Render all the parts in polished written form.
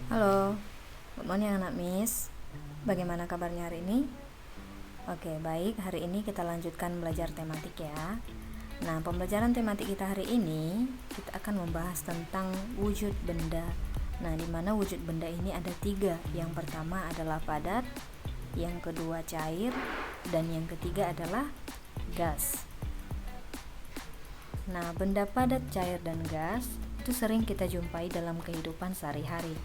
Halo, good morning anak Miss. Bagaimana kabarnya hari ini? Oke, baik. Hari ini kita lanjutkan belajar tematik ya. Nah, pembelajaran tematik kita hari ini, kita akan membahas tentang wujud benda. Nah, di mana wujud benda ini ada 3. Yang pertama adalah padat, yang kedua cair, dan yang ketiga adalah gas. Nah, benda padat, cair, dan gas itu sering kita jumpai dalam kehidupan sehari-hari.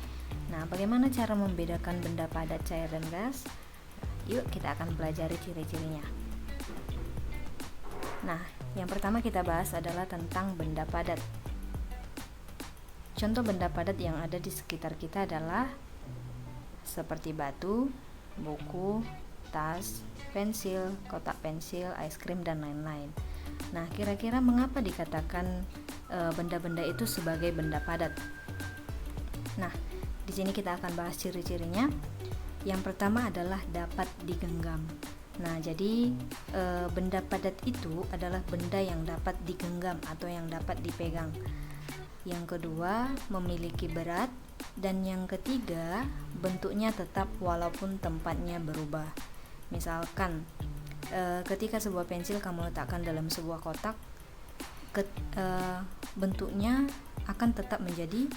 Nah, bagaimana cara membedakan benda padat, cair, dan gas? Yuk kita akan pelajari ciri-cirinya. Nah, yang pertama kita bahas adalah tentang benda padat. Contoh benda padat yang ada di sekitar kita adalah seperti batu, buku, tas, pensil, kotak pensil, es krim, dan lain-lain. Nah, kira-kira mengapa dikatakan benda-benda itu sebagai benda padat? Nah, di sini kita akan bahas ciri-cirinya. Yang pertama adalah dapat digenggam. Nah, jadi benda padat itu adalah benda yang dapat digenggam atau yang dapat dipegang. Yang kedua, memiliki berat. Dan yang ketiga, bentuknya tetap walaupun tempatnya berubah. Misalkan, ketika sebuah pensil kamu letakkan dalam sebuah kotak, bentuknya akan tetap menjadi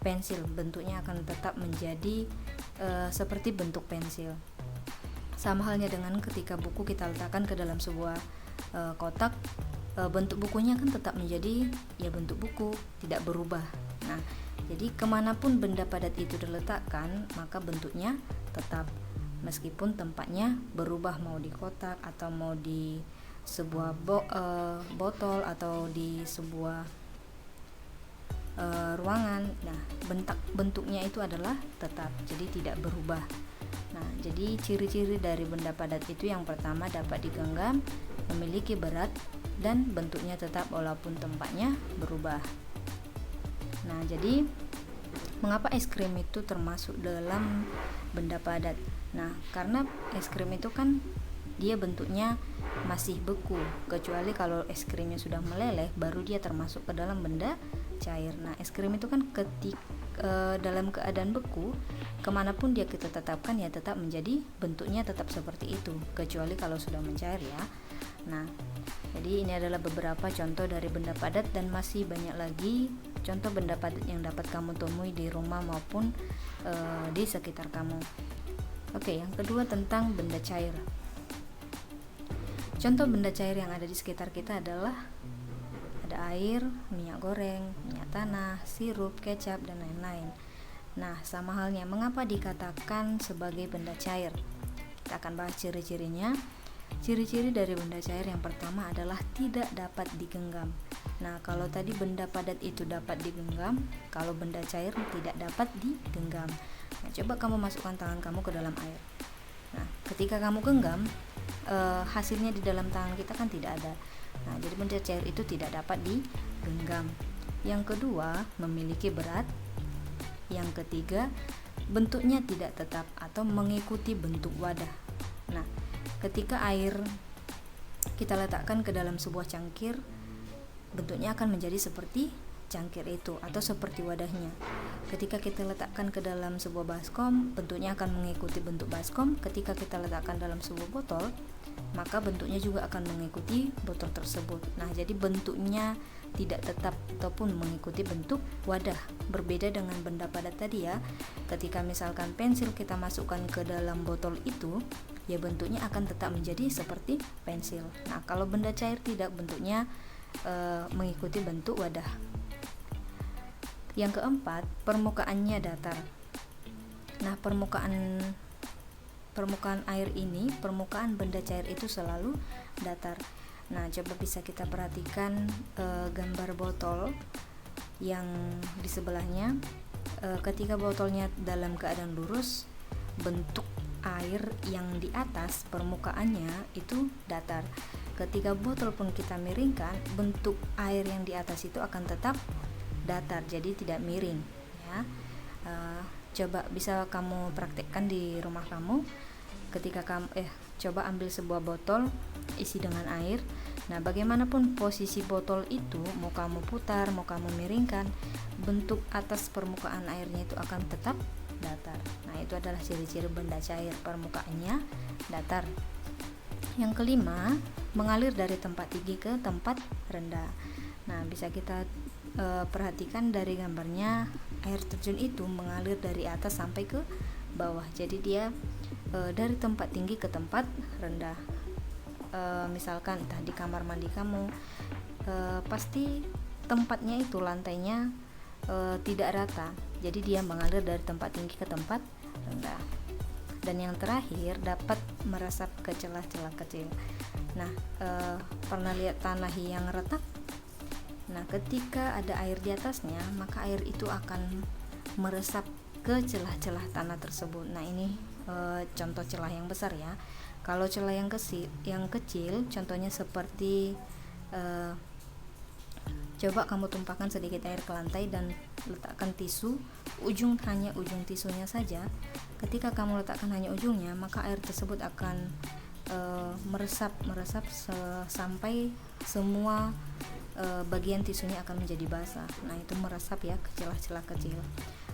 pensil, bentuknya akan tetap menjadi seperti bentuk pensil. Sama halnya dengan ketika buku kita letakkan ke dalam sebuah kotak, bentuk bukunya akan tetap menjadi ya bentuk buku, tidak berubah. Nah, jadi kemanapun benda padat itu diletakkan, maka bentuknya tetap, meskipun tempatnya berubah, mau di kotak atau mau di sebuah botol atau di sebuah ruangan. Nah, bentuknya itu adalah tetap, jadi tidak berubah. Nah, jadi ciri-ciri dari benda padat itu yang pertama dapat digenggam, memiliki berat, dan bentuknya tetap walaupun tempatnya berubah. Nah, jadi mengapa es krim itu termasuk dalam benda padat? Nah, karena es krim itu kan dia bentuknya masih beku, kecuali kalau es krimnya sudah meleleh baru dia termasuk ke dalam benda cair. Nah, es krim itu kan dalam keadaan beku, kemanapun dia kita tetapkan ya tetap menjadi bentuknya tetap seperti itu, kecuali kalau sudah mencair ya. Nah, jadi ini adalah beberapa contoh dari benda padat, dan masih banyak lagi contoh benda padat yang dapat kamu temui di rumah maupun di sekitar kamu. Oke, yang kedua tentang benda cair. Contoh benda cair yang ada di sekitar kita adalah ada air, minyak goreng, minyak tanah, sirup, kecap, dan lain-lain. Nah, sama halnya, mengapa dikatakan sebagai benda cair? Kita akan bahas ciri-cirinya. Ciri-ciri dari benda cair yang pertama adalah tidak dapat digenggam. Nah, kalau tadi benda padat itu dapat digenggam, kalau benda cair tidak dapat digenggam. Nah, coba kamu masukkan tangan kamu ke dalam air. Nah, ketika kamu genggam, hasilnya di dalam tangan kita kan tidak ada. Nah, jadi benda cair itu tidak dapat digenggam. Yang kedua, memiliki berat. Yang ketiga, bentuknya tidak tetap atau mengikuti bentuk wadah. Nah, ketika air kita letakkan ke dalam sebuah cangkir, bentuknya akan menjadi seperti cangkir itu atau seperti wadahnya. Ketika kita letakkan ke dalam sebuah baskom, bentuknya akan mengikuti bentuk baskom. Ketika kita letakkan dalam sebuah botol, maka bentuknya juga akan mengikuti botol tersebut. Nah, jadi bentuknya tidak tetap ataupun mengikuti bentuk wadah. Berbeda dengan benda padat tadi ya. Ketika misalkan pensil kita masukkan ke dalam botol itu, ya bentuknya akan tetap menjadi seperti pensil. Nah, kalau benda cair tidak, bentuknya mengikuti bentuk wadah. Yang keempat, permukaannya datar. Nah, permukaan air ini, permukaan benda cair itu selalu datar. Nah, coba bisa kita perhatikan gambar botol yang di sebelahnya. Ketika botolnya dalam keadaan lurus, bentuk air yang di atas permukaannya itu datar. Ketika botol pun kita miringkan, bentuk air yang di atas itu akan tetap datar, jadi tidak miring ya. Coba bisa kamu praktekkan di rumah kamu. Ketika kamu coba ambil sebuah botol isi dengan air. Nah, bagaimanapun posisi botol itu, mau kamu putar, mau kamu miringkan, bentuk atas permukaan airnya itu akan tetap datar. Nah, itu adalah ciri-ciri benda cair, permukaannya datar. Yang kelima, mengalir dari tempat tinggi ke tempat rendah. Nah, bisa kita perhatikan dari gambarnya, air terjun itu mengalir dari atas sampai ke bawah. Jadi dia dari tempat tinggi ke tempat rendah. Misalkan entah di kamar mandi kamu, pasti tempatnya itu lantainya tidak rata. Jadi dia mengalir dari tempat tinggi ke tempat rendah. Dan yang terakhir, dapat meresap ke celah-celah kecil. Nah, pernah lihat tanah yang retak? Nah, ketika ada air di atasnya, maka air itu akan meresap ke celah-celah tanah tersebut. Nah, ini contoh celah yang besar ya. Kalau celah yang kecil, contohnya seperti coba kamu tumpahkan sedikit air ke lantai dan letakkan tisu, hanya ujung tisunya saja. Ketika kamu letakkan hanya ujungnya, maka air tersebut akan meresap sampai semua bagian tisunya akan menjadi basah. Nah, itu meresap ya ke celah-celah kecil.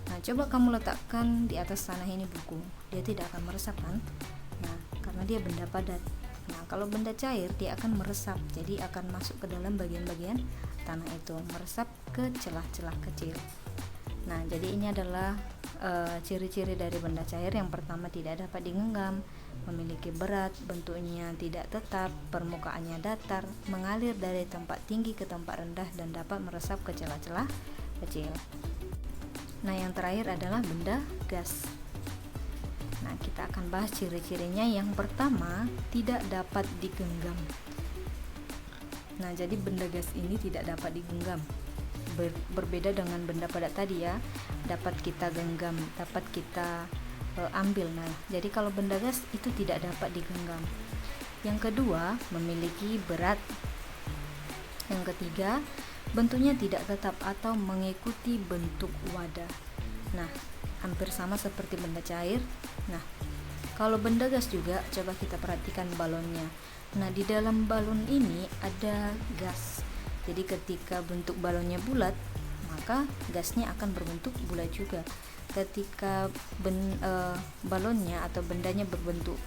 Nah, coba kamu letakkan di atas tanah ini buku, dia tidak akan meresap kan? Nah, karena dia benda padat. Nah, kalau benda cair dia akan meresap, jadi akan masuk ke dalam bagian-bagian tanah itu, meresap ke celah-celah kecil. Nah, jadi ini adalah ciri-ciri dari benda cair. Yang pertama, tidak dapat digenggam, memiliki berat, bentuknya tidak tetap, permukaannya datar, mengalir dari tempat tinggi ke tempat rendah, dan dapat meresap ke celah-celah kecil. Nah, yang terakhir adalah benda gas. Nah, kita akan bahas ciri-cirinya. Yang pertama, tidak dapat digenggam. Nah, jadi benda gas ini tidak dapat digenggam. Berbeda dengan benda padat tadi ya, dapat kita genggam, dapat kita ambil. Nah, jadi kalau benda gas itu tidak dapat digenggam. Yang kedua, memiliki berat. Yang ketiga, bentuknya tidak tetap atau mengikuti bentuk wadah. Nah, hampir sama seperti benda cair. Nah, kalau benda gas juga, coba kita perhatikan balonnya. Nah, di dalam balon ini ada gas. Jadi ketika bentuk balonnya bulat, maka gasnya akan berbentuk bulat juga. Ketika balonnya atau bendanya berbentuk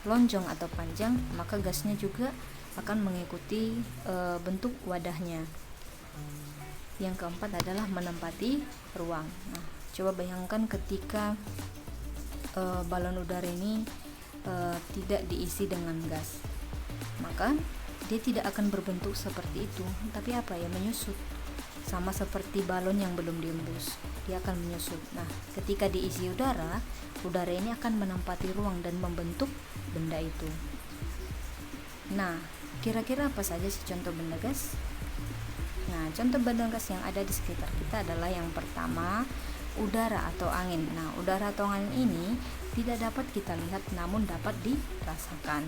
lonjong atau panjang, maka gasnya juga akan mengikuti bentuk wadahnya. Yang keempat adalah menempati ruang. Nah, coba bayangkan ketika balon udara ini tidak diisi dengan gas, maka dia tidak akan berbentuk seperti itu, tapi menyusut. Sama seperti balon yang belum diembus, dia akan menyusut. Nah, ketika diisi udara ini akan menempati ruang dan membentuk benda itu. Nah, kira-kira apa saja sih contoh benda gas? Nah, contoh benda gas yang ada di sekitar kita adalah yang pertama, udara atau angin. Nah, udara atau angin ini tidak dapat kita lihat namun dapat dirasakan.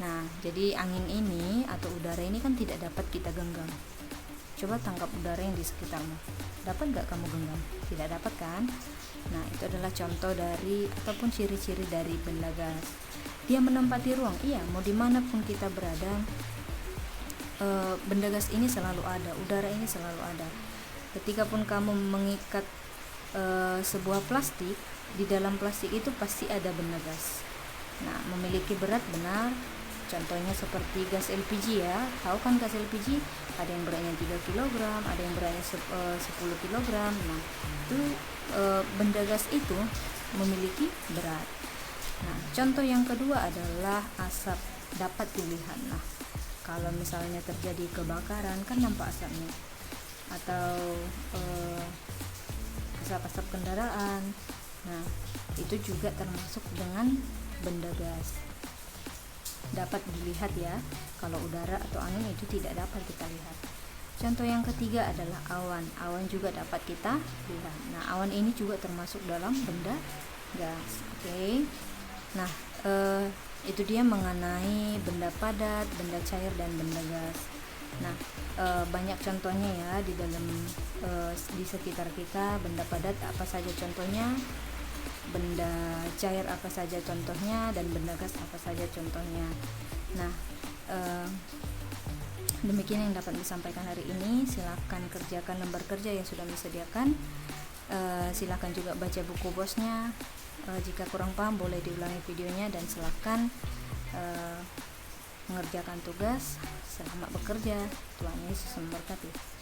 Nah, jadi angin ini atau udara ini kan tidak dapat kita genggam. Coba tangkap udara yang di sekitarmu. Dapat gak kamu genggam? Tidak dapat kan? Nah, itu adalah contoh dari ataupun ciri-ciri dari benda gas. Dia menempati ruang. Iya, mau dimanapun kita berada, benda gas ini selalu ada, udara ini selalu ada. Ketika pun kamu mengikat sebuah plastik, di dalam plastik itu pasti ada benda gas. Nah, memiliki berat, benar. Contohnya seperti gas LPG ya. Tahu kan gas LPG? Ada yang beratnya 3 kg, ada yang beratnya 10 kg. Nah, itu benda gas itu memiliki berat. Nah, contoh yang kedua adalah asap, dapat dilihat. Nah, kalau misalnya terjadi kebakaran kan nampak asapnya, atau asap-asap kendaraan. Nah, itu juga termasuk dengan benda gas, dapat dilihat ya. Kalau udara atau angin itu tidak dapat kita lihat. Contoh yang ketiga adalah awan juga dapat kita lihat. Nah, awan ini juga termasuk dalam benda gas. Oke. Nah, itu dia mengenai benda padat, benda cair, dan benda gas. Nah, banyak contohnya ya di dalam di sekitar kita. Benda padat apa saja contohnya, benda cair apa saja contohnya, dan benda gas apa saja contohnya. Nah, demikian yang dapat disampaikan hari ini. Silakan kerjakan lembar kerja yang sudah disediakan. Silahkan juga baca buku bosnya. Jika kurang paham boleh diulangi videonya, dan silahkan mengerjakan tugas. Selamat bekerja. Tuhan Yesus memberkati.